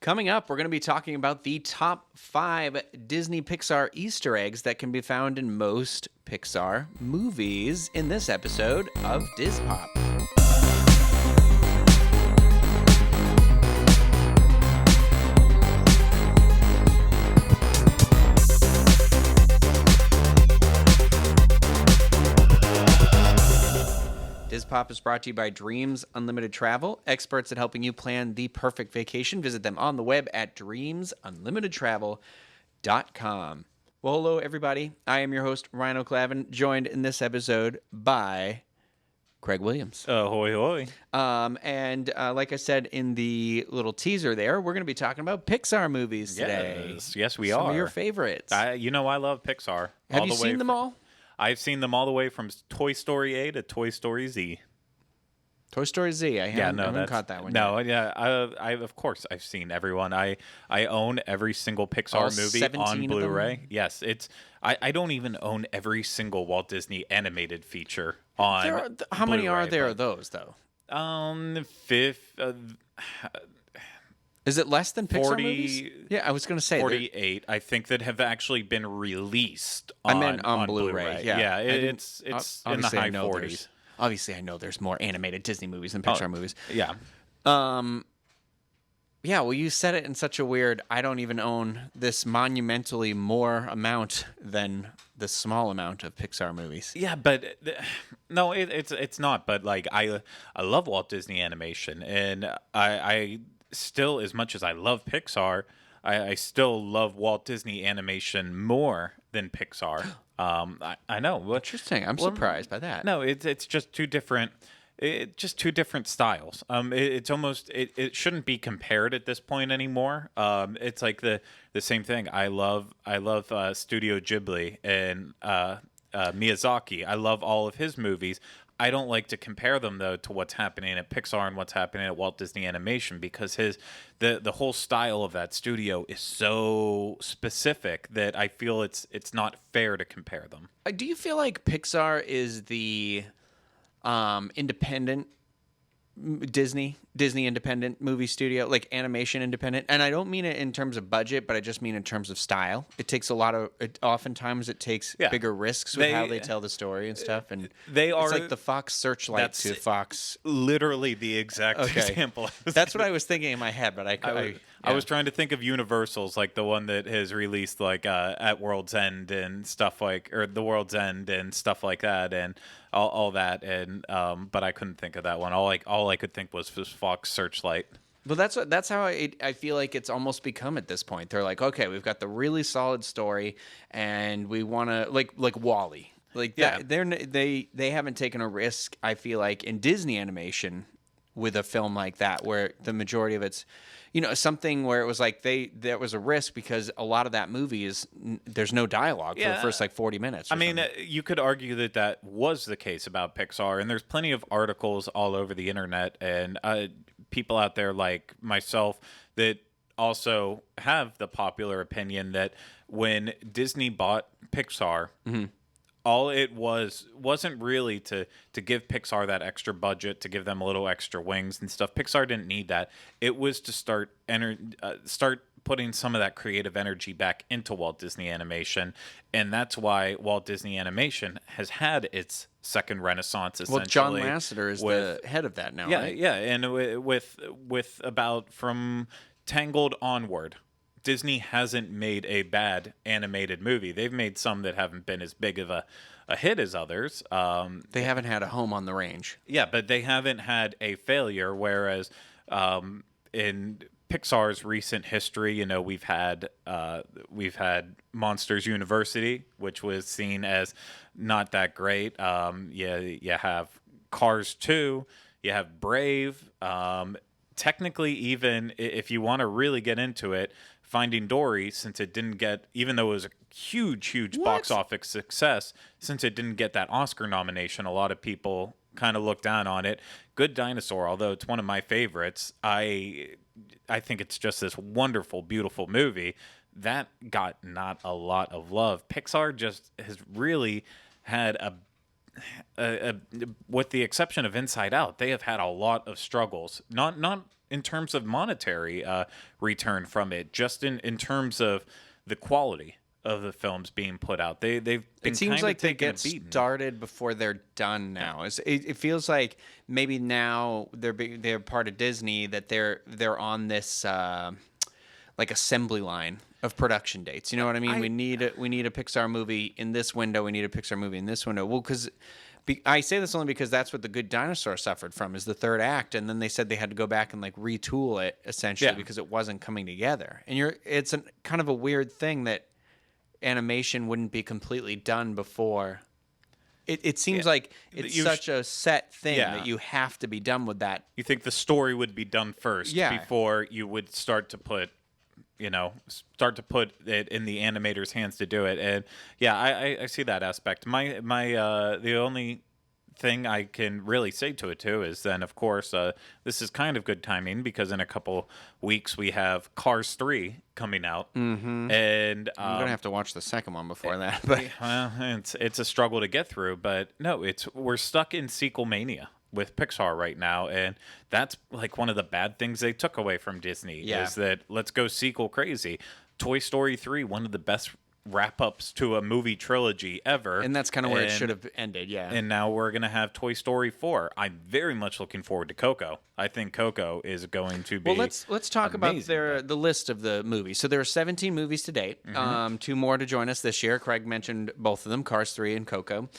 Coming up, we're going to be talking about the top 5 Disney Pixar Easter eggs that can be found in most Pixar movies in this episode of DIS Pop. DIS Pop is brought to you by Dreams Unlimited Travel, experts at helping you plan the perfect vacation. Visit them on the web at dreamsunlimitedtravel.com. Well, hello, everybody. I am your host, Ryno Craig, joined in this episode by Craig Williams. Hoy, hoy. And like I said in the little teaser there, we're going to be talking about Pixar movies today. Yes, we are. Some of your favorites. I love Pixar. Have you seen them all? I've seen them all the way from Toy Story A to Toy Story Z. Toy Story Z. I haven't caught that one No, yet. yeah. Of course, I've seen everyone. I own every single Pixar movie on Blu-ray. Yes, I don't even own every single Walt Disney animated feature on How many Blu-ray, are there of those, though? Fifth... Is it less than Pixar 40, movies? Yeah, I was going to say 48. I think that have actually been released. I meant on Blu-ray. Yeah, it's in the high 40s. Obviously, I know there's more animated Disney movies than Pixar movies. Yeah. Yeah, well, you said it in such a weird, I don't even own this monumentally more amount than the small amount of Pixar movies. Yeah, but no, it's not. But like I love Walt Disney Animation, and I still, as much as I love Pixar, I still love Walt Disney Animation more than Pixar. I know. Interesting. I'm surprised by that. No, it's just two different. Just two different styles. It's almost it shouldn't be compared at this point anymore. It's like the same thing. I love Studio Ghibli and Miyazaki. I love all of his movies. I don't like to compare them though to what's happening at Pixar and what's happening at Walt Disney Animation, because the whole style of that studio is so specific that I feel it's not fair to compare them. Do you feel like Pixar is the independent Disney independent movie studio, like animation independent? And I don't mean it in terms of budget, but I just mean in terms of style. It takes oftentimes it takes bigger risks with how they tell the story and stuff. And it's like the Fox Searchlight to Fox. Literally the exact example. That's what I was thinking in my head, but I was trying to think of Universal's, like the one that has released like at World's End and stuff or the World's End and stuff like that, and all that, and but I couldn't think of that one. All I could think was Fox Searchlight. Well, that's how I feel like it's almost become at this point. They're like, okay, we've got the really solid story, and we want to like WALL-E. Like they haven't taken a risk, I feel like, in Disney animation with a film like that, where the majority of it's, something where it was like there was a risk because a lot of that movie there's no dialogue for the first like 40 minutes. I mean, you could argue that was the case about Pixar, and there's plenty of articles all over the internet and people out there like myself that also have the popular opinion that when Disney bought Pixar, all it wasn't really to give Pixar that extra budget, to give them a little extra wings and stuff. Pixar didn't need that. It was to start putting some of that creative energy back into Walt Disney Animation, and that's why Walt Disney Animation has had its second renaissance. Essentially, well, John Lasseter is the head of that now. Yeah, right? Yeah, and with about from Tangled onward, Disney hasn't made a bad animated movie. They've made some that haven't been as big of a hit as others. They haven't had a home on the range. Yeah, but they haven't had a failure, whereas in Pixar's recent history, we've had Monsters University, which was seen as not that great. You have Cars 2, you have Brave. Technically, even if you want to really get into it, Finding Dory, since it didn't get, even though it was a huge box office success, since it didn't get that Oscar nomination, a lot of people kind of look down on it. Good Dinosaur, although it's one of my favorites, I think it's just this wonderful, beautiful movie that got not a lot of love. Pixar just has really had with the exception of Inside Out, they have had a lot of struggles. Not in terms of monetary return from it, just in terms of the quality of the films being put out. They've been it seems kind like of they taking a get beating. started before they're done now. It feels like maybe now they're part of Disney, that they're on this like assembly line of production dates. You know what I mean? We need a Pixar movie in this window. We need a Pixar movie in this window. Well, because I say this only because that's what The Good Dinosaur suffered from, is the third act, and then they said they had to go back and like retool it essentially because it wasn't coming together. And it's kind of a weird thing that animation wouldn't be completely done before. It seems like it's such a set thing that you have to be done with that. You think the story would be done first before you would start to put it in the animator's hands to do it. And I see that aspect. My the only thing I can really say to it too is then, of course, this is kind of good timing because in a couple weeks we have Cars 3 coming out, and I'm gonna have to watch the second one before that. But it's a struggle to get through. But no, we're stuck in sequel mania with Pixar right now, and that's like one of the bad things they took away from Disney is that let's go sequel crazy. Toy Story 3, one of the best wrap-ups to a movie trilogy ever, and that's kind of where it should have ended. And now we're gonna have Toy Story 4. I'm very much looking forward to Coco. I think Coco is going to be let's talk amazing, about the list of the movies. So there are 17 movies to date. 2 more to join us this year. Craig mentioned both of them, Cars 3 and Coco.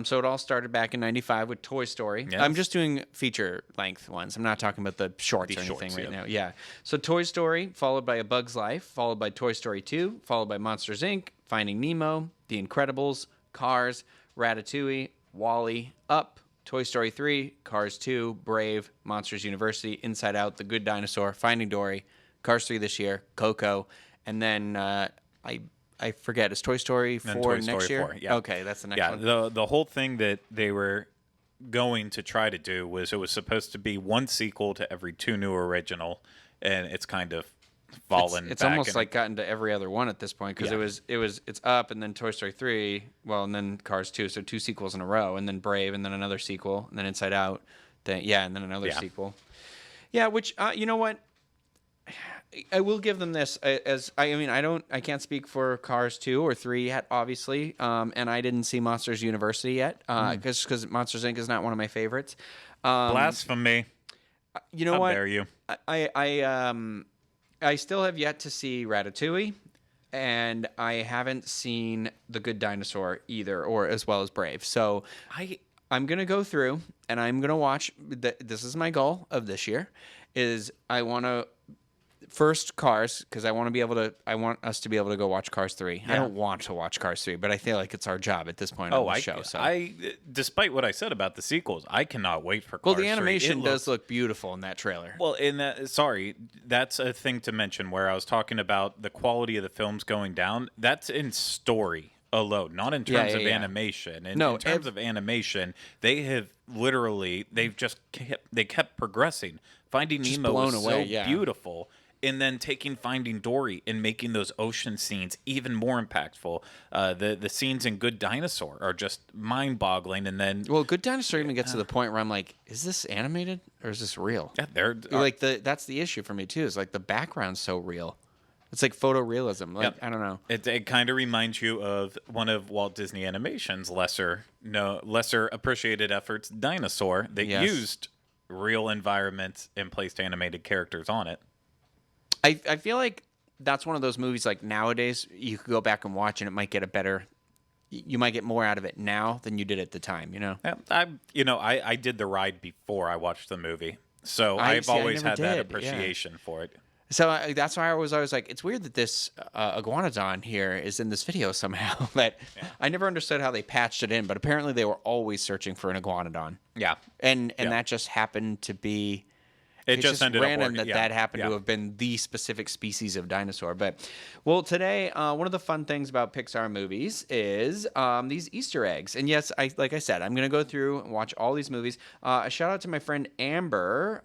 So it all started back in '95 with Toy Story. I'm just doing feature length ones. I'm not talking about the shorts or anything right now. So Toy Story, followed by A Bug's Life, followed by Toy Story 2, followed by Monsters Inc., Finding Nemo, The Incredibles, Cars, Ratatouille, Wall-E, Up, Toy Story 3, Cars 2, Brave, Monsters University, Inside Out, The Good Dinosaur, Finding Dory, Cars 3 this year, Coco, and then I forget, is Toy Story 4 next year? 4, yeah. Okay, that's the next one. The whole thing that they were going to try to do was it was supposed to be one sequel to every 2 new original, and it's kind of fallen it's back almost like gotten to every other one at this point, because it's Up, and then Toy Story 3, and then Cars 2, so 2 sequels in a row, and then Brave, and then another sequel, and then Inside Out, and then another sequel. Which you know what, I will give them this, I can't speak for Cars 2 or 3 yet, obviously, and I didn't see Monsters University yet, because Monsters Inc. is not one of my favorites. Blasphemy. You know what? How dare you? I still have yet to see Ratatouille, and I haven't seen The Good Dinosaur either, or as well as Brave. So I'm going to go through, and I'm going to watch. This is my goal of this year, is I want to first Cars, because I want us to be able to go watch Cars 3. I don't want to watch Cars 3, but I feel like it's our job at this point on the show. So despite what I said about the sequels, I cannot wait for Cars 3. Well, the animation does look beautiful in that trailer. Well, that's a thing to mention where I was talking about the quality of the films going down. That's in story alone, not in terms of animation. In terms of animation, they have kept progressing. Finding Nemo was so beautiful. And then taking Finding Dory and making those ocean scenes even more impactful. The scenes in Good Dinosaur are just mind-boggling. And then, Good Dinosaur even gets to the point where I'm like, is this animated or is this real? Yeah, that's the issue for me too. Is like the background's so real. It's like photorealism. I don't know. It kind of reminds you of one of Walt Disney Animation's lesser appreciated efforts, Dinosaur, that used real environments and placed animated characters on it. I feel like that's one of those movies, like nowadays you could go back and watch and it might get you might get more out of it now than you did at the time, you know? Yeah, I did the ride before I watched the movie. So I've always had that appreciation for it. So that's why I was always like, it's weird that this iguanodon here is in this video somehow. But I never understood how they patched it in, but apparently they were always searching for an iguanodon. Yeah. And that just happened to be... It's just ended random that happened to have been the specific species of dinosaur. But, today, one of the fun things about Pixar movies is these Easter eggs. And yes, like I said, I'm going to go through and watch all these movies. A shout out to my friend Amber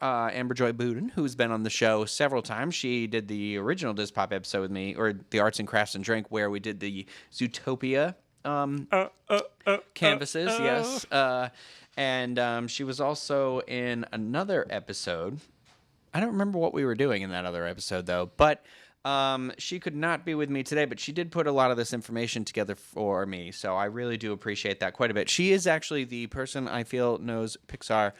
Joy Budin, who's been on the show several times. She did the original Diz Pop episode with me, or the Arts and Crafts and Drink, where we did the Zootopia canvases. Yes. And she was also in another episode. I don't remember what we were doing in that other episode though, but she could not be with me today, but she did put a lot of this information together for me, so I really do appreciate that quite a bit. She is actually the person I feel knows Pixar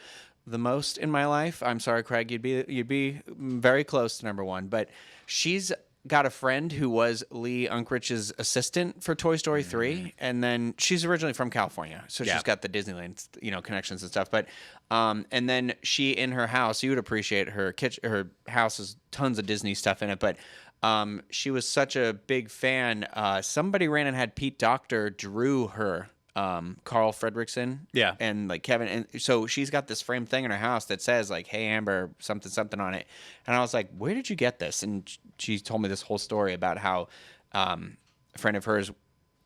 the most in my life. I'm sorry, Craig, you'd be very close to number one, but she's got a friend who was Lee Unkrich's assistant for Toy Story 3, and then she's originally from California, so she's got the Disneyland, connections and stuff. But and then she, in her house, you would appreciate her kitchen. Her house has tons of Disney stuff in it, but she was such a big fan. Somebody ran and had Pete Docter drew her Carl Fredricksen, and like Kevin, and so she's got this framed thing in her house that says like, "Hey Amber," something on it, and I was like, "Where did you get this?" And she told me this whole story about how a friend of hers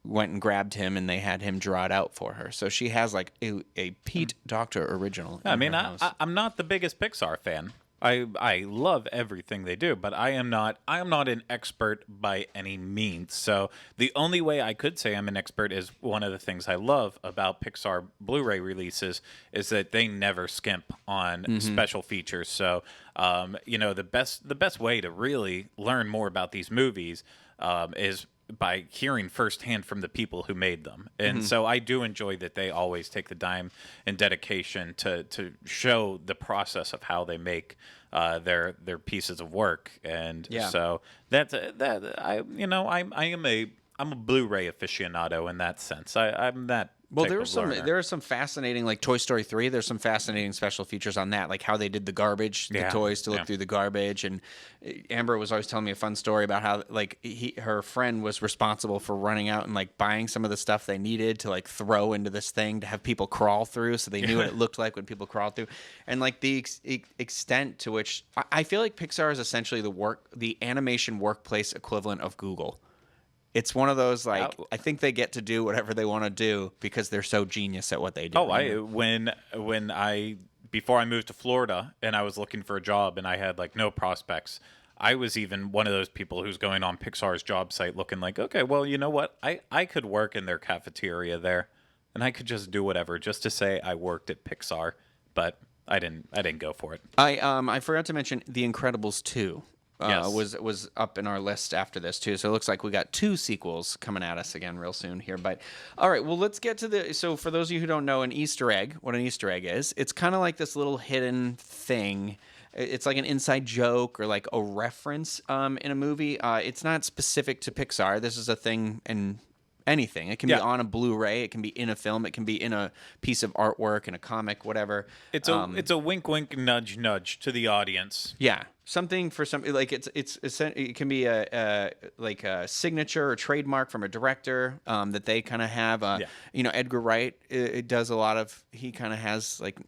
went and grabbed him, and they had him draw it out for her. So she has like a Pete Docter original. I mean, I'm not the biggest Pixar fan. I love everything they do, but I am not an expert by any means. So the only way I could say I'm an expert is one of the things I love about Pixar Blu-ray releases is that they never skimp on special features. So the best way to really learn more about these movies is by hearing firsthand from the people who made them. And so I do enjoy that they always take the time and dedication to show the process of how they make their pieces of work. And so I'm a Blu-ray aficionado in that sense. I'm that. Well, there are some fascinating, like Toy Story 3, there's some fascinating special features on that, like how they did the garbage, the toys to look through the garbage. And Amber was always telling me a fun story about how like her friend was responsible for running out and like buying some of the stuff they needed to like throw into this thing to have people crawl through, so they knew what it looked like when people crawled through. And like the extent to which I feel like Pixar is essentially the animation workplace equivalent of Google. It's one of those, like, I think they get to do whatever they want to do because they're so genius at what they do. Before I moved to Florida and I was looking for a job and I had like no prospects, I was even one of those people who's going on Pixar's job site looking like, okay, well, you know what? I could work in their cafeteria there and I could just do whatever just to say I worked at Pixar, but I didn't go for it. I forgot to mention The Incredibles 2. Was up in our list after this too. So it looks like we got 2 sequels coming at us again real soon here. But all right, well, let's get to so for those of you who don't know what an Easter egg is, it's kind of like this little hidden thing. It's like an inside joke or like a reference in a movie. It's not specific to Pixar. This is a thing in anything. It can be on a Blu-ray. It can be in a film. It can be in a piece of artwork, in a comic, whatever. It's a wink, wink, nudge, nudge to the audience. Yeah, something for some like it can be a signature or trademark from a director that they kind of have. Edgar Wright it does a lot of. He kind of has like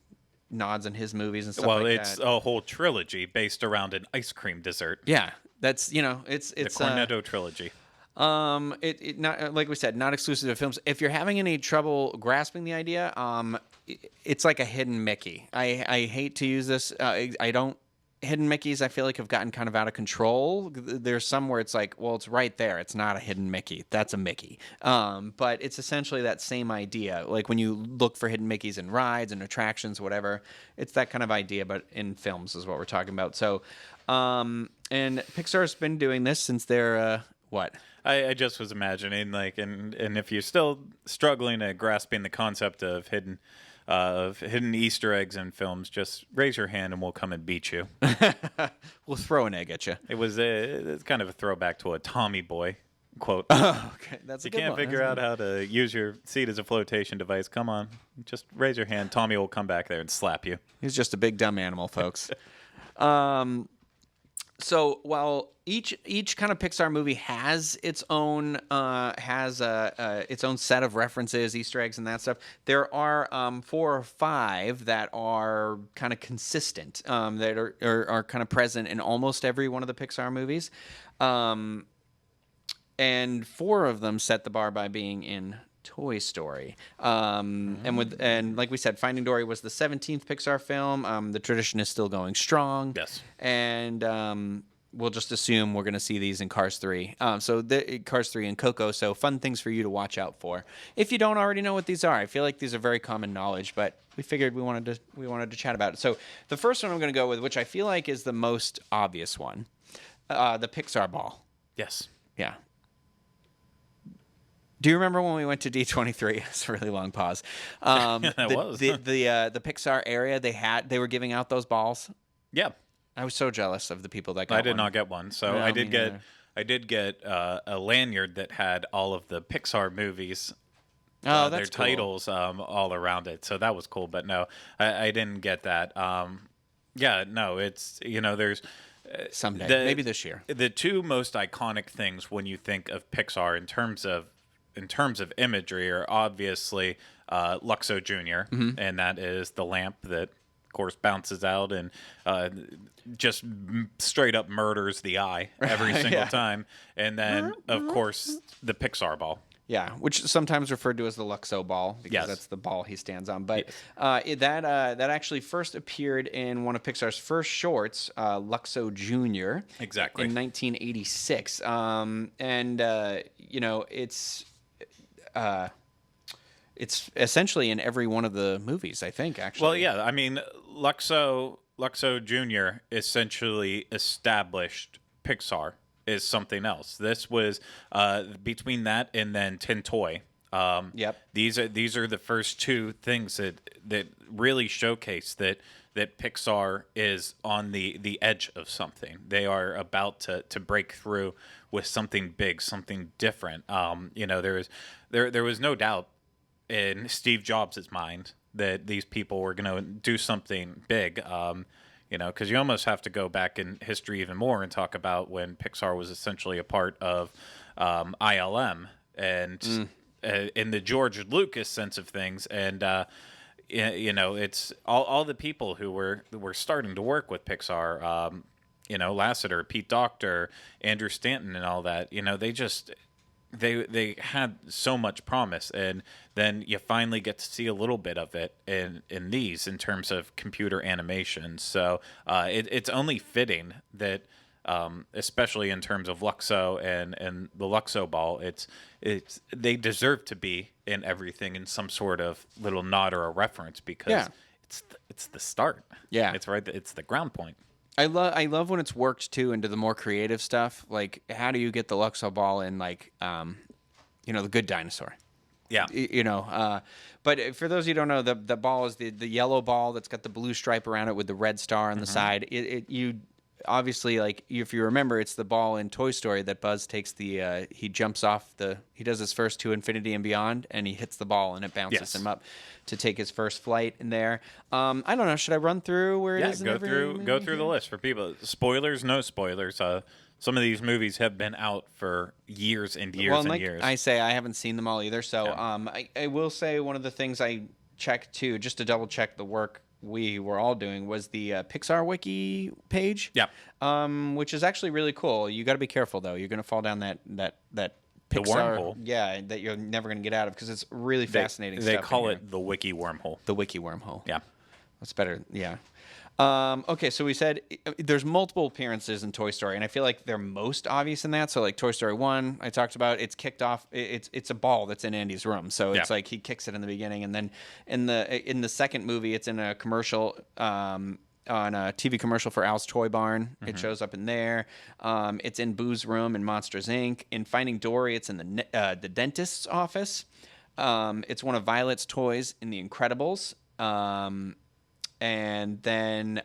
nods in his movies and stuff like that. Well, it's a whole trilogy based around an ice cream dessert. Yeah, that's it's the Cornetto trilogy. It not like we said, not exclusive to films. If you're having any trouble grasping the idea, it's like a hidden Mickey. I hate to use this. Hidden Mickeys I feel like have gotten kind of out of control. There's some where it's like, well, it's right there. It's not a hidden Mickey. That's a Mickey. But it's essentially that same idea. Like when you look for hidden Mickeys in rides and attractions, whatever, it's that kind of idea, but in films is what we're talking about. So, and Pixar's been doing this since they're, what? I just was imagining, like, and if you're still struggling at grasping the concept of hidden Easter eggs in films, just raise your hand and we'll come and beat you. We'll throw an egg at you. It's kind of a throwback to a Tommy Boy quote. Oh, okay. That's a good one. You can't figure out how to use your seat as a flotation device. Come on, just raise your hand. Tommy will come back there and slap you. He's just a big dumb animal, folks. So while each kind of Pixar movie has its own its own set of references, Easter eggs, and that stuff, there are 4 or 5 that are kind of consistent, that are kind of present in almost every one of the Pixar movies, and 4 of them set the bar by being in Toy Story. And like we said, Finding Dory was the 17th Pixar film. The tradition is still going strong. Yes. And we'll just assume we're going to see these in Cars 3. So the Cars 3 and Coco. So fun things for you to watch out for. If you don't already know what these are, I feel like these are very common knowledge, but we figured we wanted to chat about it. So the first one I'm going to go with, which I feel like is the most obvious one, the Pixar Ball. Yes. Yeah. Do you remember when we went to D23? It's a really long pause. The Pixar area they were giving out those balls. Yeah. I was so jealous of the people that got one. I did not get one. So No, I did get a lanyard that had all of the Pixar movies. Oh, their that's cool. titles all around it. So that was cool. But no, I didn't get that. Yeah, no, it's, there's Someday, maybe this year. The two most iconic things when you think of Pixar in terms of imagery are obviously Luxo Jr., and that is the lamp that, of course, bounces out and just straight up murders the eye every single time. And then, of course, the Pixar Ball. Yeah, which sometimes referred to as the Luxo Ball, because that's the ball he stands on. But that actually first appeared in one of Pixar's first shorts, Luxo Jr. Exactly. In 1986. It's essentially in every one of the movies, I think, actually. Well, yeah, I mean, Luxo Jr. essentially established Pixar is something else. This was between that and then Tin Toy. Yep. These are the first two things that really showcase that Pixar is on the edge of something. They are about to break through with something big, something different. There was no doubt in Steve Jobs' mind that these people were going to do something big. Because you almost have to go back in history even more and talk about when Pixar was essentially a part of ILM and in the George Lucas sense of things. And, it's all the people who were starting to work with Pixar, Lasseter, Pete Docter, Andrew Stanton and all that, they just... They had so much promise, and then you finally get to see a little bit of it in these in terms of computer animation. So it's only fitting that, especially in terms of Luxo and the Luxo Ball, it's they deserve to be in everything in some sort of little nod or a reference, because it's the start. Yeah, it's the ground point. I love when it's worked too into the more creative stuff. Like, how do you get the Luxo Ball in, like, the Good Dinosaur? Yeah. But for those of you who don't know, the ball is the yellow ball that's got the blue stripe around it with the red star on the side. You obviously, like, if you remember, it's the ball in Toy Story that Buzz takes he jumps off he does his first to infinity and beyond, and he hits the ball and it bounces him up to take his first flight in there. I don't know. Should I run through where it is? Go through the list for people. Spoilers, no spoilers. Some of these movies have been out for years and years and years. I say, I haven't seen them all either. So I will say one of the things I checked too, just to double check the work we were all doing, was the Pixar Wiki page. Yeah. Which is actually really cool. You got to be careful though. You're going to fall down that Pixar, the wormhole. Yeah, that you're never going to get out of, because it's really fascinating stuff. They call it the Wiki wormhole. The Wiki wormhole. Yeah. That's better. Yeah. Okay, so we said there's multiple appearances in Toy Story, and I feel like they're most obvious in that. So, like, Toy Story 1, I talked about, it's kicked off. It's a ball that's in Andy's room, so it's like he kicks it in the beginning, and then in the second movie, it's in a commercial, on a TV commercial for Al's Toy Barn. It shows up in there. It's in Boo's room in Monsters Inc. In Finding Dory, it's in the dentist's office. It's one of Violet's toys in The Incredibles. And then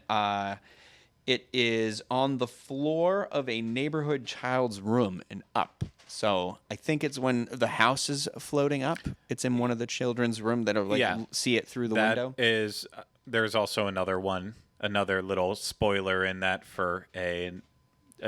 it is on the floor of a neighborhood child's room and up. So I think it's when the house is floating up. It's in one of the children's room that are see it through the window. There's also another little spoiler in that for a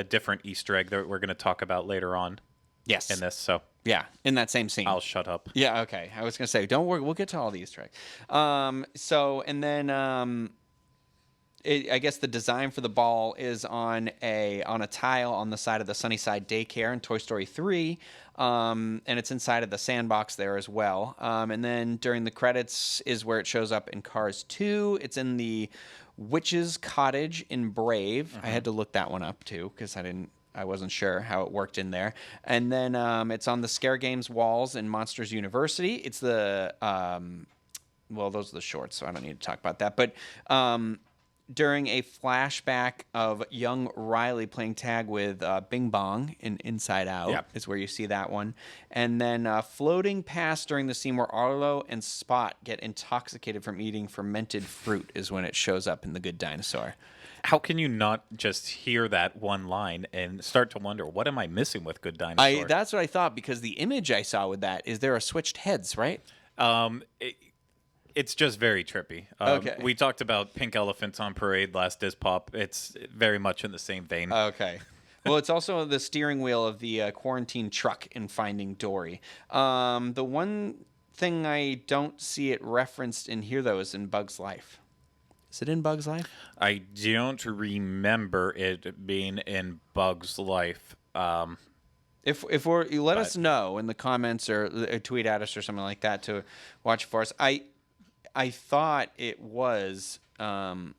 different Easter egg that we're going to talk about later on. Yes. In this, so. Yeah, in that same scene. I'll shut up. Yeah, okay. I was going to say, don't worry, we'll get to all the Easter eggs. And then I guess the design for the ball is on a tile on the side of the Sunnyside Daycare in Toy Story 3, and it's inside of the sandbox there as well. And then during the credits is where it shows up in Cars 2. It's in the Witch's Cottage in Brave. I had to look that one up too because I wasn't sure how it worked in there. And then it's on the Scare Games walls in Monsters University. It's the well, those are the shorts, so I don't need to talk about that. But during a flashback of young Riley playing tag with Bing Bong in Inside Out is where you see that one. And then floating past during the scene where Arlo and Spot get intoxicated from eating fermented fruit is when it shows up in The Good Dinosaur. How can you not just hear that one line and start to wonder, what am I missing with Good Dinosaur? That's what I thought, because the image I saw with that is there are switched heads, right? It's just very trippy. Okay. We talked about Pink Elephants on Parade last Dis Pop. It's very much in the same vein. Okay. Well, it's also the steering wheel of the quarantine truck in Finding Dory. The one thing I don't see it referenced in here, though, is in Bug's Life. Is it in Bug's Life? I don't remember it being in Bug's Life. If we're, you let us know in the comments or tweet at us or something like that to watch for us. I thought it was. I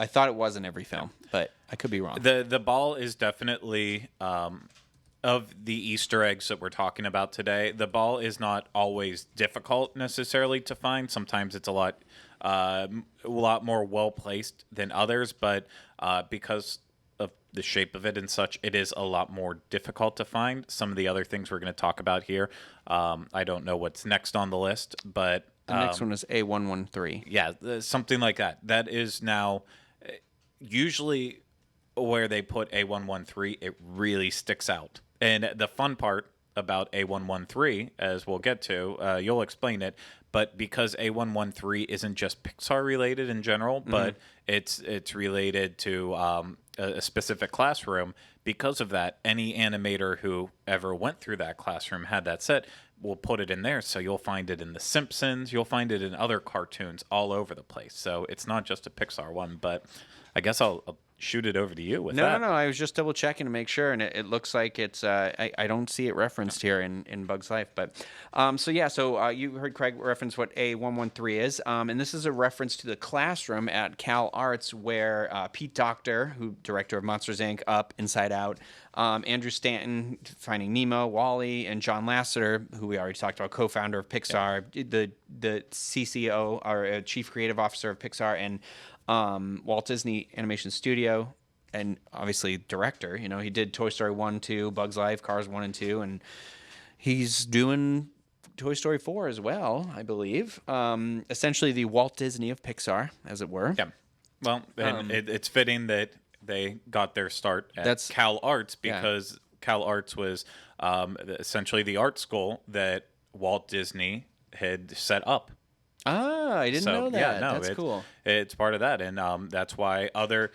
thought it was in every film, but I could be wrong. The ball is definitely of the Easter eggs that we're talking about today. The ball is not always difficult necessarily to find. Sometimes it's a lot more well placed than others, but because of the shape of it and such, it is a lot more difficult to find. Some of the other things we're going to talk about here, I don't know what's next on the list, but the next one is A113. Yeah, something like that. That is now usually where they put A113. It really sticks out. And the fun part about A113, as we'll get to, you'll explain it, but because A113 isn't just Pixar related in general, but it's related to a specific classroom. Because of that, any animator who ever went through that classroom had that set, will put it in there. So you'll find it in The Simpsons, you'll find it in other cartoons all over the place. So it's not just a Pixar one, but I guess I'll shoot it over to you with that. No. I was just double checking to make sure, and it looks like it's. I don't see it referenced here in Bug's Life, but So you heard Craig reference what A113 is, and this is a reference to the classroom at Cal Arts where Pete Docter, who director of Monsters Inc., Up, Inside Out, Andrew Stanton, Finding Nemo, Wall-E, and John Lasseter, who we already talked about, co-founder of Pixar, the CCO or Chief Creative Officer of Pixar, and Walt Disney Animation Studio, and obviously director. You know, he did Toy Story 1, 2, Bug's Life, Cars 1 and 2, and he's doing Toy Story 4 as well, I believe. Essentially the Walt Disney of Pixar, as it were. Yeah. Well, and it's fitting that they got their start at Cal Arts because Cal Arts was essentially the art school that Walt Disney had set up. Ah, I didn't know that. Yeah, no, that's cool. It's part of that, and that's why other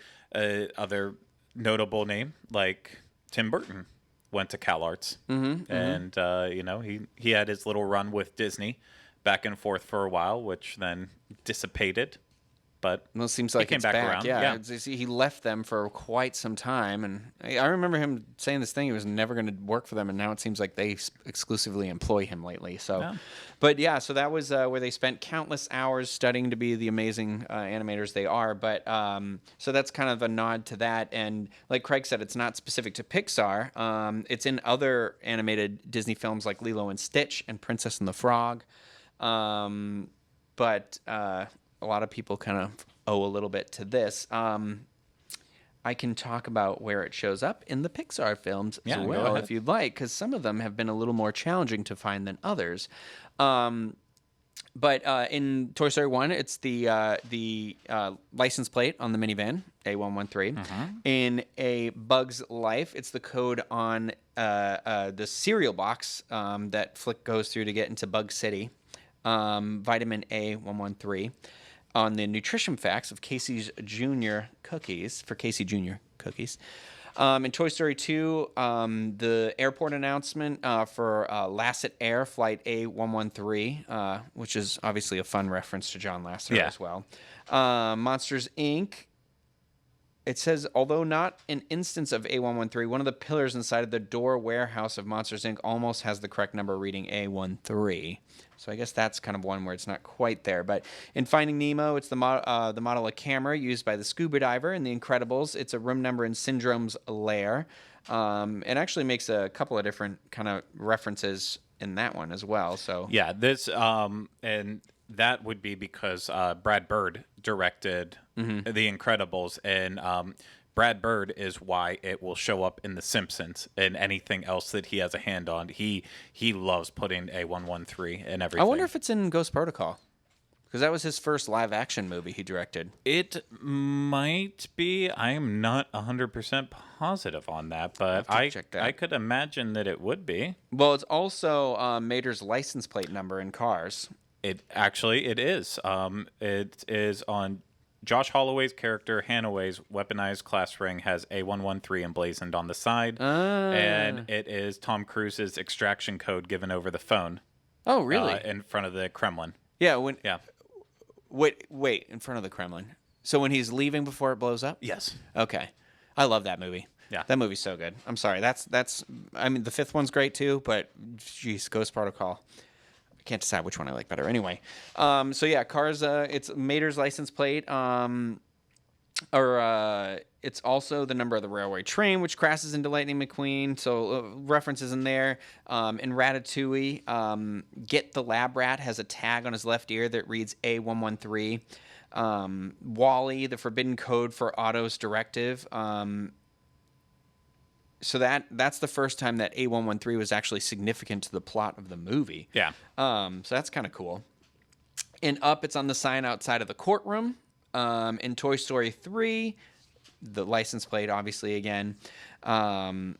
notable name like Tim Burton went to Cal Arts, and he had his little run with Disney back and forth for a while, which then dissipated. But it seems like he came it's back around. Yeah. He left them for quite some time, and I remember him saying this thing. He was never going to work for them, and now it seems like they exclusively employ him lately. So, so that was where they spent countless hours studying to be the amazing animators they are. But so that's kind of a nod to that. And like Craig said, it's not specific to Pixar. It's in other animated Disney films like Lilo and Stitch and Princess and the Frog. But a lot of people kind of owe a little bit to this. I can talk about where it shows up in the Pixar films as well, if you'd like, because some of them have been a little more challenging to find than others. But in Toy Story 1, it's the license plate on the minivan, A113. In A Bug's Life, it's the code on the cereal box that Flick goes through to get into Bug City, vitamin A113. On the nutrition facts of Casey's Junior cookies, for Casey Junior cookies. In Toy Story 2, the airport announcement for Lasset Air Flight A113, which is obviously a fun reference to John Lasseter as well. Monsters, Inc., It says, although not an instance of A113, one of the pillars inside of the door warehouse of Monsters, Inc. almost has the correct number reading A13. So I guess that's kind of one where it's not quite there. But in Finding Nemo, it's the model of camera used by the scuba diver. In The Incredibles, it's a room number in Syndrome's lair. It actually makes a couple of different kind of references in that one as well. So yeah, this and that would be because Brad Bird directed The Incredibles, and Brad Bird is why it will show up in The Simpsons and anything else that he has a hand on. He loves putting A113 and everything. I wonder if it's in Ghost Protocol, because that was his first live action movie he directed. It might be. I am not 100% positive on that, but I could imagine that it would be. Well, it's also Mater's license plate number in Cars. It is. It is on Josh Holloway's character Hanaway's weaponized class ring has A113 emblazoned on the side, and it is Tom Cruise's extraction code given over the phone. Oh, really? In front of the Kremlin. Yeah. Wait, in front of the Kremlin. So when he's leaving before it blows up? Yes. Okay. I love that movie. Yeah. That movie's so good. I'm sorry. That's I mean, the fifth one's great too, but geez, Ghost Protocol. I can't decide which one I like better. Anyway, so yeah, Cars, it's Mater's license plate. It's also the number of the railway train, which crashes into Lightning McQueen. So references in there. In Ratatouille, Get the Lab Rat has a tag on his left ear that reads A113. Wall-E, the forbidden code for Otto's directive. So that's the first time that A113 was actually significant to the plot of the movie. Yeah. So that's kind of cool. In Up, it's on the sign outside of the courtroom. In Toy Story 3, the license plate, obviously, again. And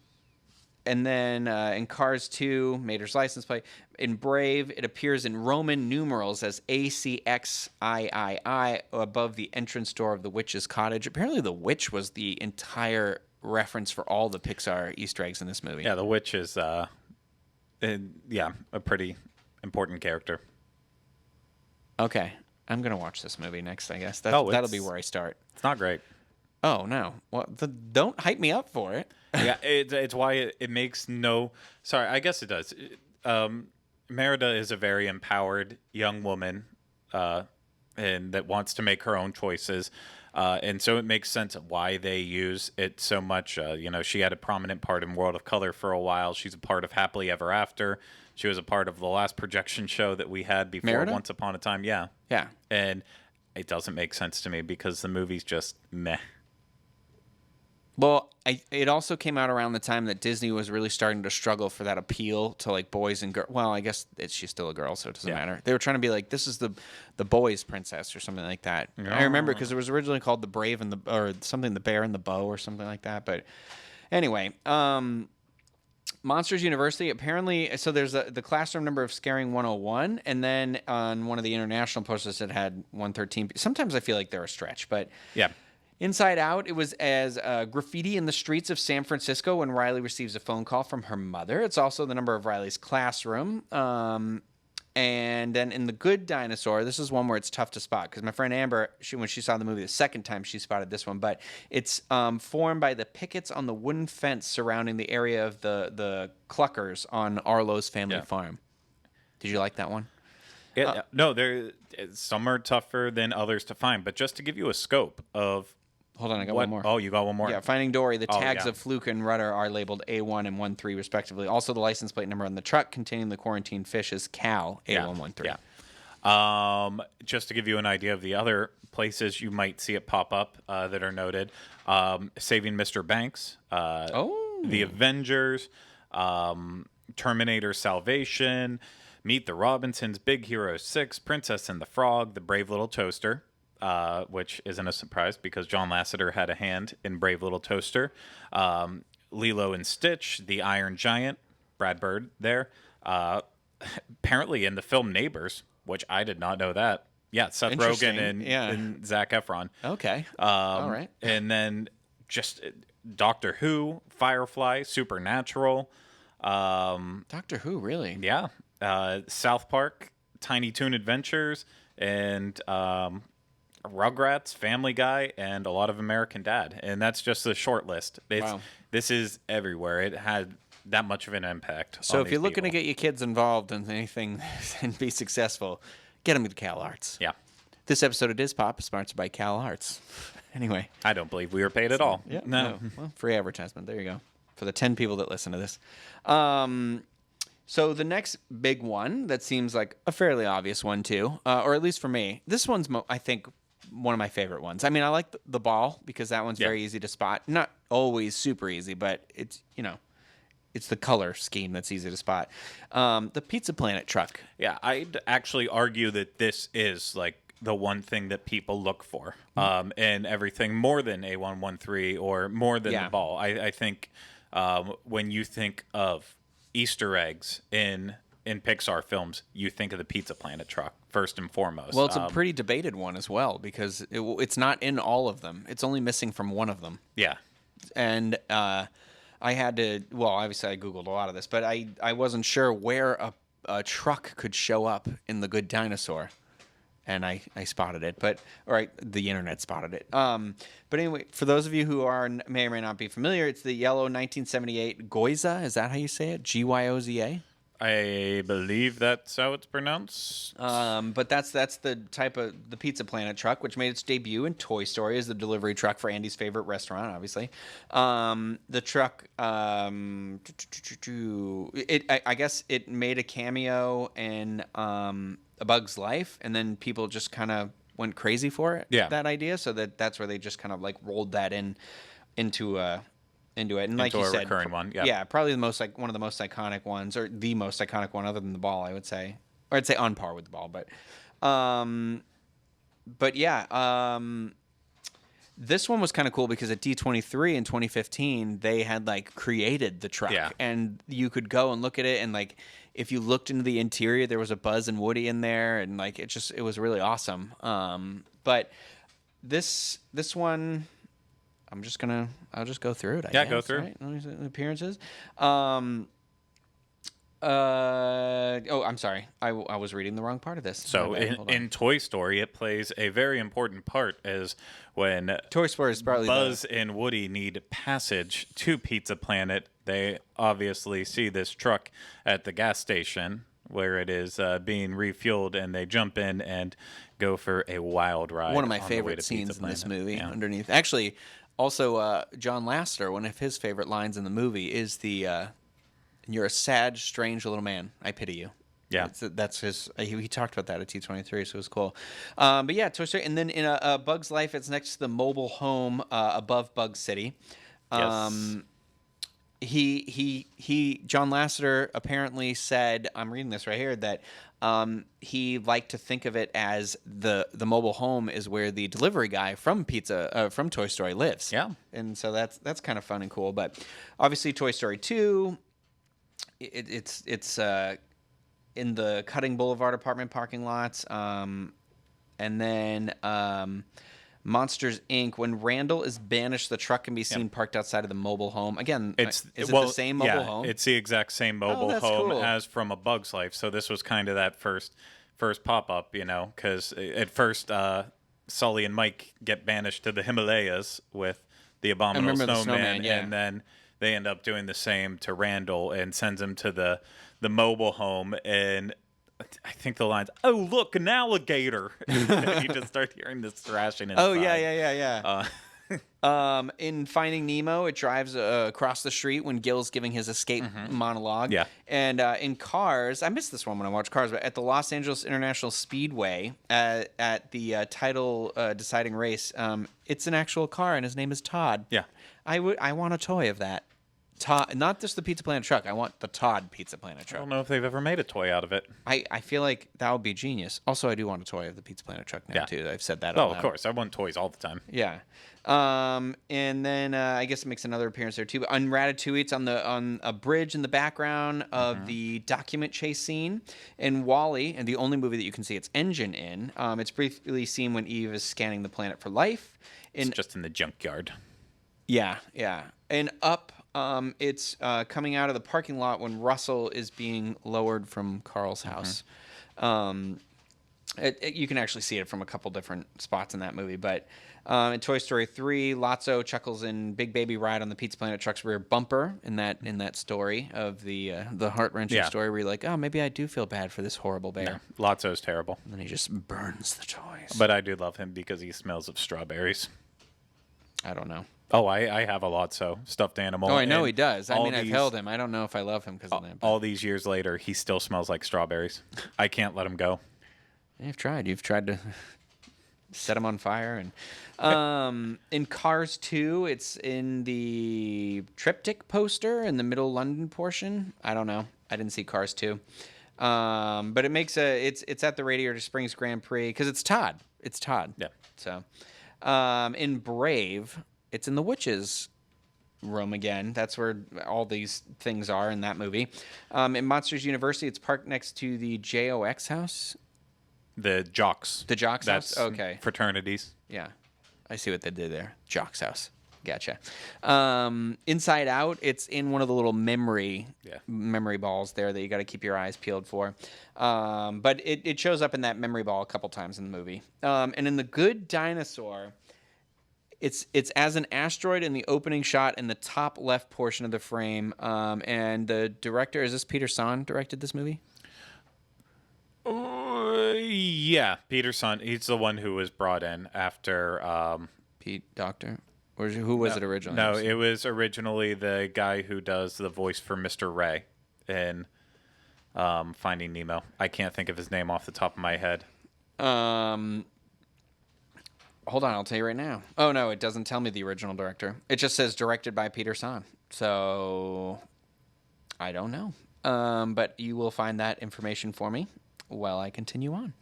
then in Cars 2, Mater's license plate. In Brave, it appears in Roman numerals as ACXIII above the entrance door of the witch's cottage. Apparently, the witch was the entire reference for all the Pixar Easter eggs in this movie. Yeah, the witch is, a pretty important character. Okay. I'm going to watch this movie next, I guess. That'll be where I start. It's not great. Oh, no. Well, don't hype me up for it. Yeah, it's why it makes no... Sorry, I guess it does. Merida is a very empowered young woman and that wants to make her own choices. And so it makes sense why they use it so much. She had a prominent part in World of Color for a while. She's a part of Happily Ever After. She was a part of the last projection show that we had before Merida? Once Upon a Time. Yeah. Yeah. And it doesn't make sense to me because the movie's just meh. Well, it also came out around the time that Disney was really starting to struggle for that appeal to like boys and girls. Well, I guess she's still a girl, so it doesn't matter. They were trying to be like, this is the boys' princess or something like that. I remember because it was originally called The Brave and the Bear and the Bow or something like that. But anyway, Monsters University, apparently, so there's the classroom number of Scaring 101, and then on one of the international posters it had 113. Sometimes I feel like they're a stretch, but yeah. Inside Out, it was as graffiti in the streets of San Francisco when Riley receives a phone call from her mother. It's also the number of Riley's classroom. And then in The Good Dinosaur, this is one where it's tough to spot because my friend Amber, when she saw the movie the second time, she spotted this one. But it's formed by the pickets on the wooden fence surrounding the area of the cluckers on Arlo's family farm. Did you like that one? No, some are tougher than others to find. But just to give you a scope of... Hold on, I got one more. Oh, you got one more? Yeah, Finding Dory. The tags of Fluke and Rudder are labeled A1 and 13, respectively. Also, the license plate number on the truck containing the quarantined fish is Cal A113. Yeah. Just to give you an idea of the other places you might see it pop up that are noted, Saving Mr. Banks, The Avengers, Terminator Salvation, Meet the Robinsons, Big Hero 6, Princess and the Frog, The Brave Little Toaster, which isn't a surprise because John Lasseter had a hand in Brave Little Toaster. Lilo and Stitch, The Iron Giant, Brad Bird there. Apparently in the film Neighbors, which I did not know that. Yeah, Seth Rogen and Zac Efron. Okay. All right. And then just Doctor Who, Firefly, Supernatural. Doctor Who, really? Yeah. South Park, Tiny Toon Adventures, and Rugrats, Family Guy, and a lot of American Dad. And that's just the short list. Wow. This is everywhere. It had that much of an impact. So on if you're these looking to people. get your kids involved in anything and be successful, get them to Cal Arts. Yeah. This episode of Diz Pop is sponsored by Cal Arts. Anyway. I don't believe we were paid at all. Yeah. No. Well, free advertisement. There you go. For the 10 people that listen to this. So the next big one that seems like a fairly obvious one too, or at least for me, this one's I think one of my favorite ones. I mean, I like the ball because that one's very easy to spot. Not always super easy, but it's it's the color scheme that's easy to spot. The Pizza Planet truck. Yeah, I'd actually argue that this is like the one thing that people look for in everything more than A113 or more than the ball. I think when you think of Easter eggs in Pixar films, you think of the Pizza Planet truck first and foremost. Well, it's a pretty debated one as well because it's not in all of them. It's only missing from one of them. Yeah. And I had to, well, obviously I Googled a lot of this, but I wasn't sure where a truck could show up in The Good Dinosaur. And I spotted it, the internet spotted it. But anyway, for those of you who may or may not be familiar, it's the yellow 1978 Gyoza. Is that how you say it? Gyoza? I believe that's how it's pronounced. But that's the type of the Pizza Planet truck, which made its debut in Toy Story as the delivery truck for Andy's favorite restaurant, obviously. The truck, I guess it made a cameo in A Bug's Life, and then people just kind of went crazy for it. Yeah. That idea, so that's where they just kind of like rolled that into it, and like you said, recurring one. Yeah, probably one of the most iconic ones, or the most iconic one, other than the ball, I would say, or I'd say on par with the ball. But yeah, this one was kind of cool because at D23 in 2015 they had like created the truck, and you could go and look at it, and like if you looked into the interior, there was a Buzz and Woody in there, and like it was really awesome. But this one. I'll just go through it. I guess, go through. Right? Let me see the appearances. I'm sorry. I was reading the wrong part of this. So in Toy Story, it plays a very important part as when Toy Story is probably Buzz and Woody need passage to Pizza Planet. They obviously see this truck at the gas station where it is being refueled, and they jump in and go for a wild ride. One of my favorite scenes in this movie. Underneath, actually. Also, John Lasseter, one of his favorite lines in the movie is "You're a sad, strange little man. I pity you." Yeah, that's his. He talked about that at T23, so it was cool. But yeah, Toy Story, and then in a Bug's Life, it's next to the mobile home above Bug City. Yes. John Lasseter apparently said, I'm reading this right here, that he liked to think of it as the mobile home is where the delivery guy from Toy Story lives. Yeah. And so that's kind of fun and cool. But obviously Toy Story 2, it's in the Cutting Boulevard apartment parking lots. And then Monsters, Inc., when Randall is banished, the truck can be seen parked outside of the mobile home. Again, is it the same mobile home? It's the exact same mobile home as from A Bug's Life. So this was kind of that first pop-up, because at first Sully and Mike get banished to the Himalayas with the Abominable Snowman, and then they end up doing the same to Randall and sends him to the mobile home, and I think the line's, "Oh, look, an alligator." You just start hearing this thrashing inside. Oh, yeah. In Finding Nemo, it drives across the street when Gil's giving his escape monologue. Yeah. And in Cars, I missed this one when I watched Cars, but at the Los Angeles International Speedway, at the title deciding race, it's an actual car, and his name is Todd. Yeah. I want a toy of that. Todd, not just the Pizza Planet truck. I want the Todd Pizza Planet I truck. don't know if they've ever made a toy out of it. I feel like that would be genius. Also, I do want a toy of the Pizza Planet truck now, too. I've said that Oh, out loud. of course. I want toys all the time. Yeah. And then I guess it makes another appearance there, too. But on Ratatouille, it's on a bridge in the background of the document chase scene. In WALL-E, and the only movie that you can see its engine in, it's briefly seen when Eve is scanning the planet for life. It's just in the junkyard. Yeah. And Up, it's coming out of the parking lot when Russell is being lowered from Carl's house. You can actually see it from a couple different spots in that movie. But in Toy Story 3, Lotso chuckles in Big Baby Ride on the Pizza Planet truck's rear bumper in that story of the heart-wrenching story where you're like, oh, maybe I do feel bad for this horrible bear. No, Lotso's terrible. And then he just burns the toys. But I do love him because he smells of strawberries. I don't know. Oh, I have a Lotso stuffed animal. Oh, I know he does. I mean, I've held him. I don't know if I love him because of that. But... all these years later, he still smells like strawberries. I can't let him go. You've tried. You've tried to set him on fire. And in Cars 2, it's in the triptych poster in the middle London portion. I don't know. I didn't see Cars 2. But it makes it's at the Radiator Springs Grand Prix because it's Todd. It's Todd. Yeah. So in Brave, it's in the Witches room again. That's where all these things are in that movie. In Monsters University, it's parked next to the JOX house. The Jocks. The Jocks That's house? Okay. Fraternities. Yeah. I see what they did there. Jocks house. Gotcha. Inside Out, it's in one of the little memory balls there that you got to keep your eyes peeled for. But it shows up in that memory ball a couple times in the movie. And in The Good Dinosaur, it's as an asteroid in the opening shot in the top left portion of the frame. And the director, is this Peter Sohn directed this movie? Yeah, Peter Sohn. He's the one who was brought in after... Pete Docter? Or who was it originally? No, it was originally the guy who does the voice for Mr. Ray in Finding Nemo. I can't think of his name off the top of my head. Hold on, I'll tell you right now. Oh, no, it doesn't tell me the original director. It just says directed by Peter Sohn. So, I don't know. But you will find that information for me while I continue on.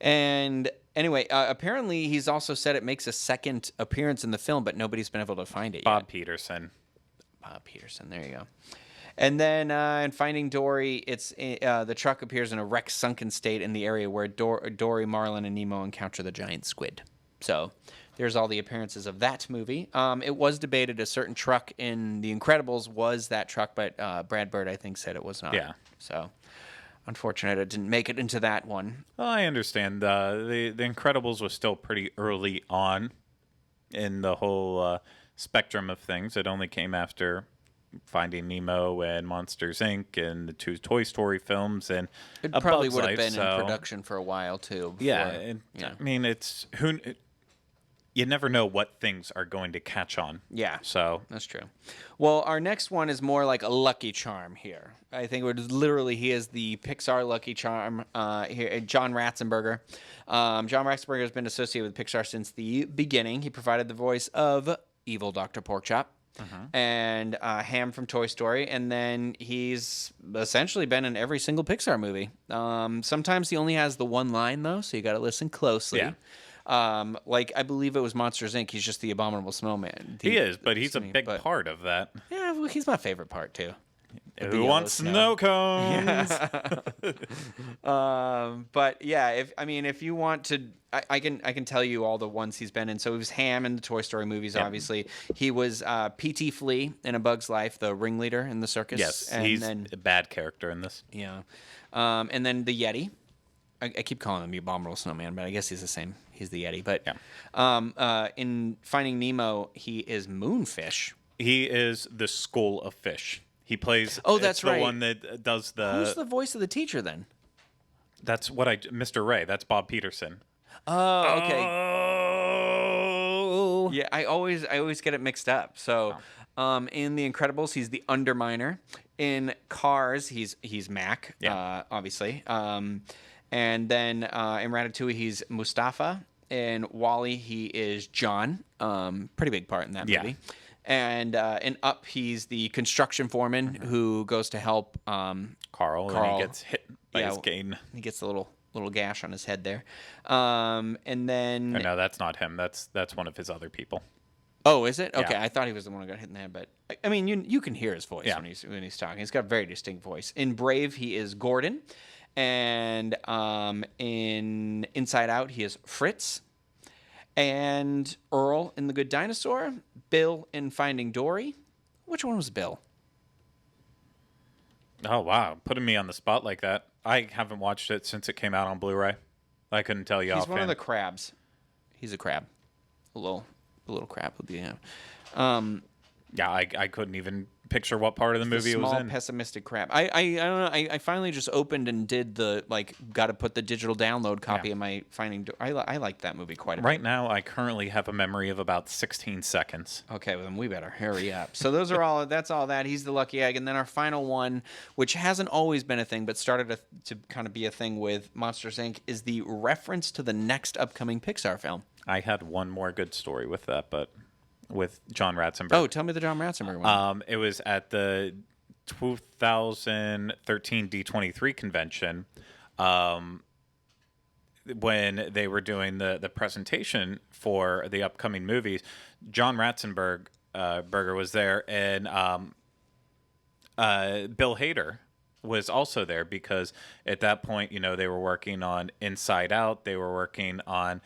And anyway, apparently he's also said it makes a second appearance in the film, but nobody's been able to find it Bob yet. Peterson. Bob Peterson, there you go. And then in Finding Dory, it's the truck appears in a wrecked, sunken state in the area where Dory, Marlin, and Nemo encounter the giant squid. So there's all the appearances of that movie. It was debated a certain truck in The Incredibles was that truck, but Brad Bird, I think, said it was not. Yeah. So unfortunate it didn't make it into that one. Well, I understand. The Incredibles was still pretty early on in the whole spectrum of things. It only came after Finding Nemo and Monsters, Inc. and the two Toy Story films. And it probably would have been in production for a while, too. Before, I mean, it's... you never know what things are going to catch on. Yeah, so that's true. Well, our next one is more like a Lucky Charm here. I think it was literally he is the Pixar Lucky Charm. Here, John Ratzenberger. John Ratzenberger has been associated with Pixar since the beginning. He provided the voice of Evil Dr. Porkchop and Ham from Toy Story, and then he's essentially been in every single Pixar movie. Sometimes he only has the one line though, so you got to listen closely. Yeah. Like I believe it was Monsters Inc. He's just the Abominable Snowman. He is, but he's a big part of that. Yeah, well, he's my favorite part too. Who wants snow cones? But yeah, if you want to, I can tell you all the ones he's been in. So he was Ham in the Toy Story movies, obviously. He was P.T. Flea in A Bug's Life, the ringleader in the circus. Yes, and he's a bad character in this. Yeah, and then the Yeti. I keep calling him the Abominable Snowman, but I guess he's the same. He's the Yeti. But in Finding Nemo, he is Moonfish. He is the school of fish. He plays. Oh, that's right. The one that does the. Who's the voice of the teacher then? That's what Mr. Ray. That's Bob Peterson. Oh, okay. Oh. Yeah, I always get it mixed up. So, in The Incredibles, he's the Underminer. In Cars, he's Mac. Yeah. Obviously. And then in Ratatouille, he's Mustafa. In WALL-E, he is John. Pretty big part in that movie. And in Up, he's the construction foreman who goes to help Carl. And he gets hit by his cane. He gets a little gash on his head there. And then... no, that's not him. That's one of his other people. Oh, is it? Okay, I thought he was the one who got hit in the head, but I mean, you can hear his voice when he's talking. He's got a very distinct voice. In Brave, he is Gordon. And in Inside Out, he is Fritz. And Earl in The Good Dinosaur. Bill in Finding Dory. Which one was Bill? Oh, wow. Putting me on the spot like that. I haven't watched it since it came out on Blu-ray. I couldn't tell you He's offhand. one of the crabs. He's a crab. A little crab would be him. Yeah, I couldn't even picture what part of the movie it was Small in. pessimistic crab. I don't know. I finally just opened and did the got to put the digital download copy in my Finding. I like that movie quite a bit. Right now, I currently have a memory of about 16 seconds. Okay, well, then we better hurry up. So those are all. That's all that. He's the lucky egg, and then our final one, which hasn't always been a thing, but started to kind of be a thing with Monsters Inc., is the reference to the next upcoming Pixar film. I had one more good story with that, but with John Ratzenberger. Oh, tell me the John Ratzenberger one. It was at the 2013 D23 convention. When they were doing the presentation for the upcoming movies, John Ratzenberger Burger was there, and Bill Hader was also there, because at that point, they were working on Inside Out. They were working on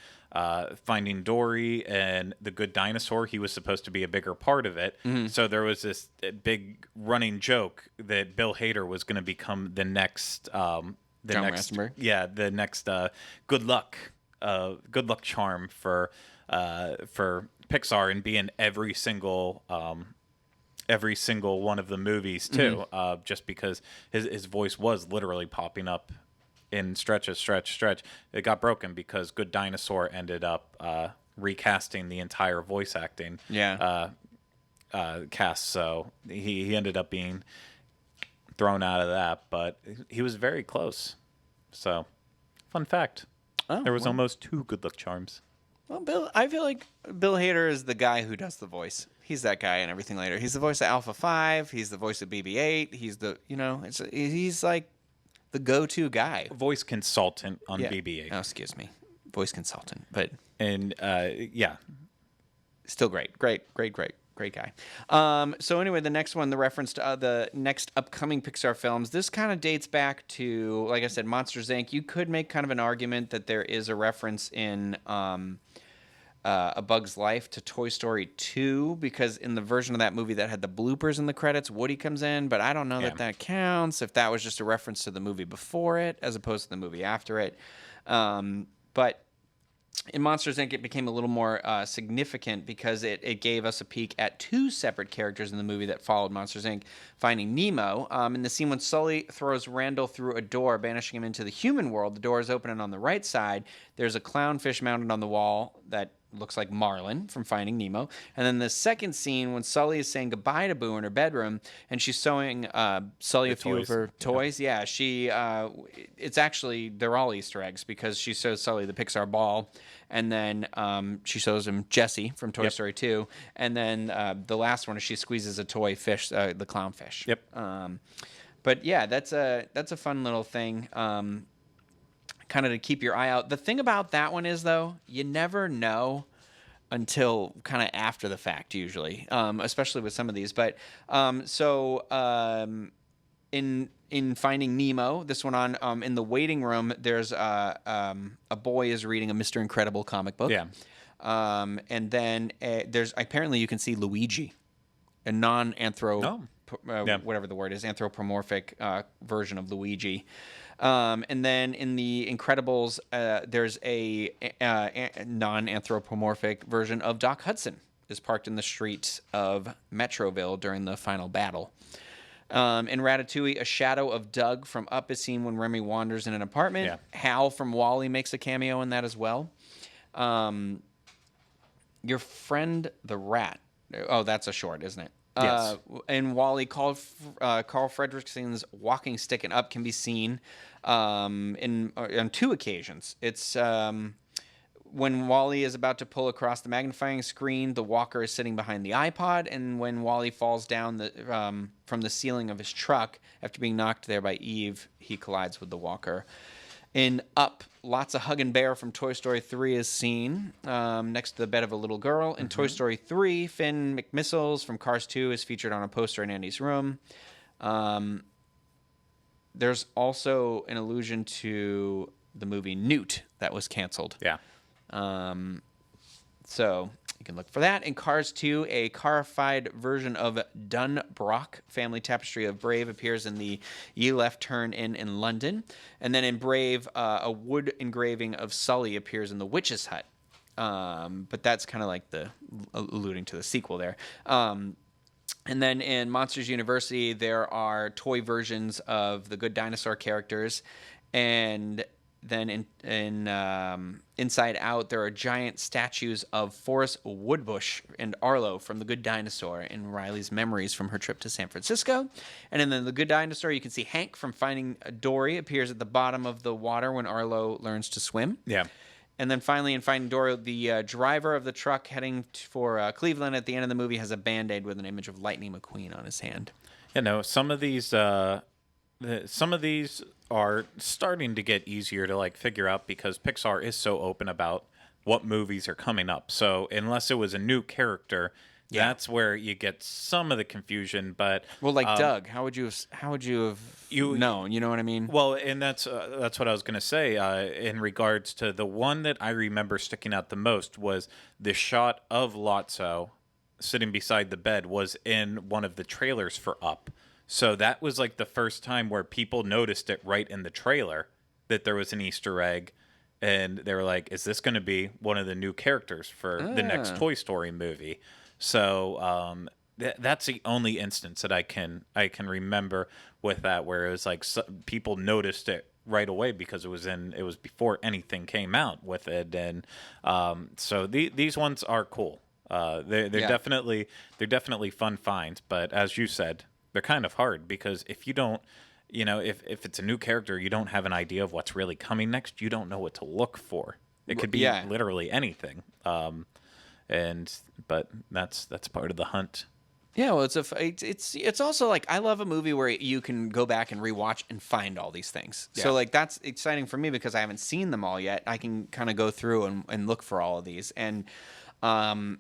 Finding Dory and The Good Dinosaur. He was supposed to be a bigger part of it. Mm-hmm. So there was this big running joke that Bill Hader was going to become the next... John Ratzenberger? Yeah, the next good luck charm for Pixar, and be in every single one of the movies too. Mm-hmm. Just because his voice was literally popping up in stretch. It got broken because Good Dinosaur ended up recasting the entire voice acting cast. So he ended up being thrown out of that, but he was very close. So, fun fact. There was almost 2 good luck charms. Well, I feel like Bill Hader is the guy who does the voice. He's that guy and everything later. He's the voice of Alpha 5. He's the voice of BB-8. He's he's like the go-to guy. Voice consultant on BB-8. Oh, excuse me. Voice consultant. But still great guy. So anyway, the next one, the reference to the next upcoming Pixar films, this kind of dates back to, like I said, Monsters Inc. You could make kind of an argument that there is a reference in A Bug's Life to Toy Story 2, because in the version of that movie that had the bloopers in the credits, Woody comes in, but I don't know that counts, if that was just a reference to the movie before it as opposed to the movie after it. But in Monsters, Inc., it became a little more significant because it gave us a peek at 2 separate characters in the movie that followed Monsters, Inc., Finding Nemo. In the scene when Sully throws Randall through a door, banishing him into the human world, the door is open, and on the right side, there's a clownfish mounted on the wall that looks like Marlin from Finding Nemo. And then the second scene when Sully is saying goodbye to Boo in her bedroom, and she's showing Sully a few of her toys. Yeah, it's actually, they're all Easter eggs, because she shows Sully the Pixar Ball, and then she shows him Jessie from Toy Story 2, and then the last one is she squeezes a toy fish, the clownfish. Yep. But yeah, that's a fun little thing. Kind of to keep your eye out. The thing about that one is, though, you never know until kind of after the fact, usually, especially with some of these. But in Finding Nemo, this one on in the waiting room, there's a boy is reading a Mr. Incredible comic book. Yeah. And then there's apparently you can see Luigi, a whatever the word is, anthropomorphic version of Luigi. And then in The Incredibles, there's a non-anthropomorphic version of Doc Hudson is parked in the streets of Metroville during the final battle. In Ratatouille, a shadow of Doug from Up is seen when Remy wanders in an apartment. Yeah. Hal from WALL-E makes a cameo in that as well. Your Friend the Rat. Oh, that's a short, isn't it? Yes. In WALL-E, Carl Fredricksen's walking stick and Up can be seen on 2 occasions. It's when WALL-E is about to pull across the magnifying screen, the walker is sitting behind the iPod, and when WALL-E falls down from the ceiling of his truck after being knocked there by Eve, he collides with the walker. In Up, lots of Hug and Bear from Toy Story 3 is seen next to the bed of a little girl. In Toy Story 3, Finn McMissiles from Cars 2 is featured on a poster in Andy's room. There's also an allusion to the movie Newt that was canceled. Yeah. So You can look for that. In Cars 2, a carified version of Dunbrock family tapestry of Brave appears in the Ye Left Turn Inn in London. And then in Brave, a wood engraving of Sully appears in the Witch's Hut. But that's kind of like alluding to the sequel there. And then in Monsters University, there are toy versions of the Good Dinosaur characters. And then in Inside Out, there are giant statues of Forrest Woodbush and Arlo from The Good Dinosaur in Riley's memories from her trip to San Francisco. And in The Good Dinosaur, you can see Hank from Finding Dory appears at the bottom of the water when Arlo learns to swim. Yeah. And then finally in Finding Dory, the driver of the truck heading for Cleveland at the end of the movie has a Band-Aid with an image of Lightning McQueen on his hand. You know, some of these are starting to get easier to like figure out because Pixar is so open about what movies are coming up. So unless it was a new character, that's where you get some of the confusion. But Doug, how would you have known? You know what I mean? Well, and that's what I was going to say in regards to the one that I remember sticking out the most was the shot of Lotso sitting beside the bed was in one of the trailers for Up. So that was like the first time where people noticed it right in the trailer that there was an Easter egg. And they were like, is this going to be one of the new characters for the next Toy Story movie? So that's the only instance that I can remember with that where it was like people noticed it right away because it was before anything came out with it. And so these ones are cool. They're definitely fun finds. But as you said, they're kind of hard because if you don't, if it's a new character, you don't have an idea of what's really coming next. You don't know what to look for. It could be literally anything. But that's part of the hunt. Yeah, well, it's also like I love a movie where you can go back and rewatch and find all these things. Yeah. So like that's exciting for me because I haven't seen them all yet. I can kind of go through and look for all of these. And I'm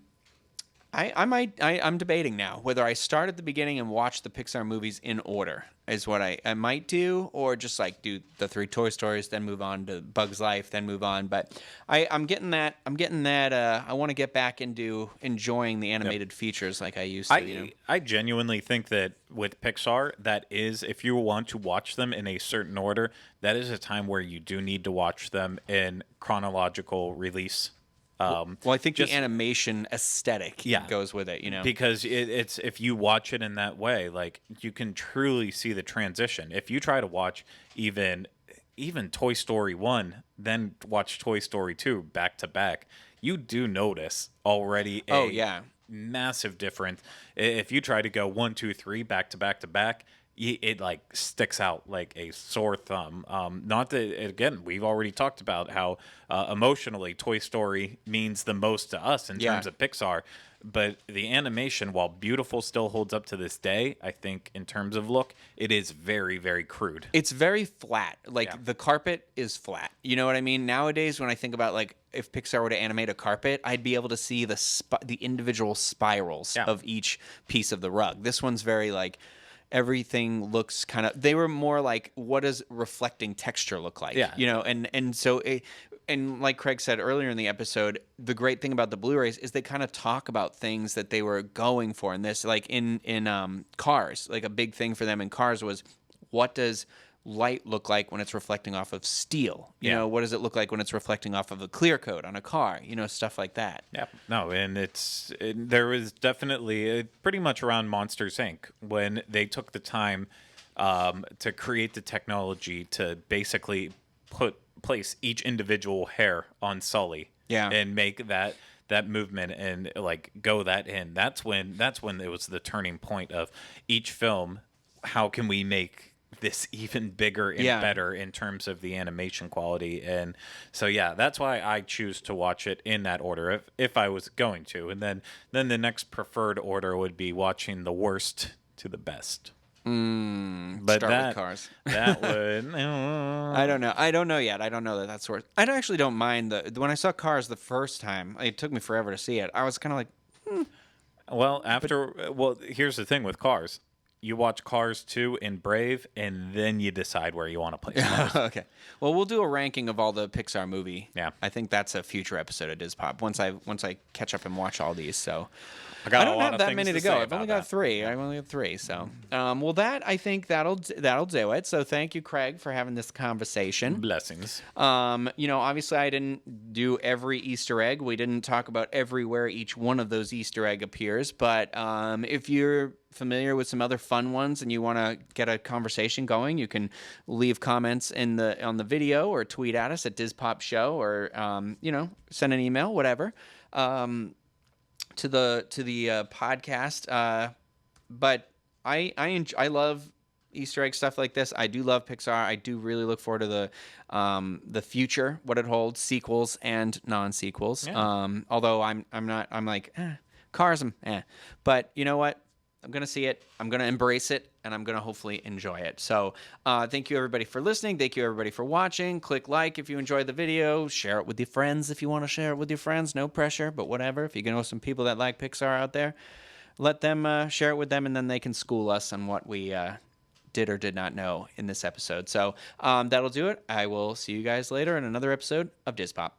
debating now whether I start at the beginning and watch the Pixar movies in order is what I might do, or just like do the 3 Toy Stories, then move on to Bug's Life, then move on. But I'm getting that. I want to get back into enjoying the animated features like I used to. I genuinely think that with Pixar, that is, if you want to watch them in a certain order, that is a time where you do need to watch them in chronological release. I think the animation aesthetic goes with it, because it's if you watch it in that way, like you can truly see the transition. If you try to watch even Toy Story 1, then watch Toy Story 2 back to back, you do notice already a massive difference. If you try to go 1, 2, 3 back to back to back, it like sticks out like a sore thumb. Not that, again, we've already talked about how emotionally Toy Story means the most to us in terms of Pixar, but the animation, while beautiful, still holds up to this day. I think in terms of look, it is very, very crude. It's very flat. Like the carpet is flat. You know what I mean? Nowadays, when I think about like if Pixar were to animate a carpet, I'd be able to see the individual spirals of each piece of the rug. This one's very like everything looks kind of, they were more like, what does reflecting texture look like? And so and like Craig said earlier in the episode, the great thing about the Blu-rays is they kind of talk about things that they were going for in this, like in Cars. Like a big thing for them in Cars was, what does light look like when it's reflecting off of steel? You know, what does it look like when it's reflecting off of a clear coat on a car? Stuff like that. Yeah. No, and there was definitely pretty much around Monsters, Inc. when they took the time to create the technology to basically place each individual hair on Sully and make that movement and like go that in. That's when it was the turning point of each film. How can we make this even bigger and better in terms of the animation quality? And so that's why I choose to watch it in that order if I was going to. And then the next preferred order would be watching the worst to the best. But start with Cars. That would I don't know yet. I don't know that's worth. I actually don't mind when I saw Cars the first time. It took me forever to see it. I was kind of like well, here's the thing with Cars. you watch Cars 2 and Brave, and then you decide where you want to place Cars. Okay. Well, we'll do a ranking of all the Pixar movie. Yeah. I think that's a future episode of Diz Pop once I catch up and watch all these. So I don't have that many to go. I've only got 3. I've only got 3. So, well, I think that'll do it. So, thank you, Craig, for having this conversation. Blessings. Obviously, I didn't do every Easter egg. We didn't talk about everywhere each one of those Easter egg appears. But if you're familiar with some other fun ones and you want to get a conversation going, you can leave comments on the video or tweet at us at DizPopShow or send an email, whatever. To the podcast, but I love Easter egg stuff like this. I do love Pixar. I do really look forward to the future, what it holds, sequels and non-sequels. Yeah. Although I'm like Cars, but you know what? I'm gonna see it. I'm gonna embrace it, and I'm gonna hopefully enjoy it. So, thank you everybody for listening. Thank you everybody for watching. Click like if you enjoyed the video. Share it with your friends if you want to share it with your friends. No pressure, but whatever. If you know some people that like Pixar out there, let them share it with them, and then they can school us on what we did or did not know in this episode. So that'll do it. I will see you guys later in another episode of Diz Pop.